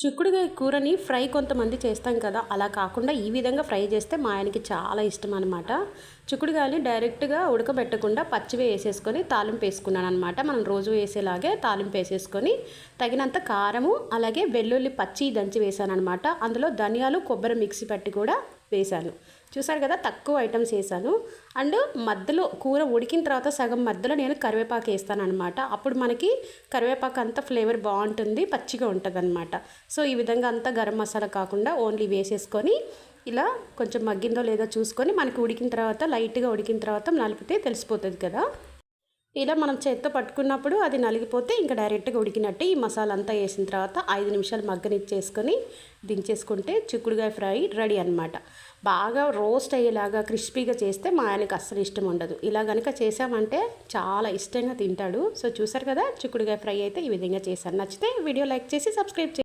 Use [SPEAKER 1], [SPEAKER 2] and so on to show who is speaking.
[SPEAKER 1] చిక్కుడుగాయ కూరని ఫ్రై కొంతమంది చేస్తాం కదా, అలా కాకుండా ఈ విధంగా ఫ్రై చేస్తే మా ఆయనకి చాలా ఇష్టం అనమాట. చిక్కుడుగాయని డైరెక్ట్గా ఉడకబెట్టకుండా పచ్చివే వేసేసుకొని తాలింపు వేసుకున్నాను అనమాట. మనం రోజు వేసేలాగే తాలింపు వేసేసుకొని తగినంత కారము అలాగే వెల్లుల్లి పచ్చి దంచి వేసాను అనమాట. అందులో ధనియాలు కొబ్బరి మిక్సీ పట్టి కూడా వేశాను. చూసారు కదా, తక్కువ ఐటమ్స్ వేసాను. అండ్ మధ్యలో కూర ఉడికిన తర్వాత సగం మధ్యలో నేను కరివేపాకు వేస్తాను అనమాట. అప్పుడు మనకి కరివేపాకు అంతా ఫ్లేవర్ బాగుంటుంది, పచ్చిగా ఉంటుంది అనమాట. సో ఈ విధంగా అంతా గరం మసాలా కాకుండా ఓన్లీ వేసేసుకొని ఇలా కొంచెం మగ్గిందో లేదో చూసుకొని మనకి ఉడికిన తర్వాత లైట్గా ఉడికిన తర్వాత నలిపితే తెలిసిపోతుంది కదా. ఇలా మనం చేత్తో పట్టుకున్నప్పుడు అది నలిగిపోతే ఇంకా డైరెక్ట్గా ఉడికినట్టే. ఈ మసాలా అంతా వేసిన తర్వాత 5 నిమిషాలు మగ్గనిచ్చేసుకొని దించేసుకుంటే చిక్కుడుగాయ ఫ్రై రెడీ అనమాట. బాగా రోస్ట్ అయ్యేలాగా క్రిస్పీగా చేస్తే మా ఆయనకి అస్సలు ఇష్టం ఉండదు. ఇలా కనుక చేసామంటే చాలా ఇష్టంగా తింటాడు. సో చూసారు కదా, చిక్కుడుగాయ ఫ్రై అయితే ఈ విధంగా చేశాను. నచ్చితే వీడియో లైక్ చేసి సబ్స్క్రైబ్ చేయండి.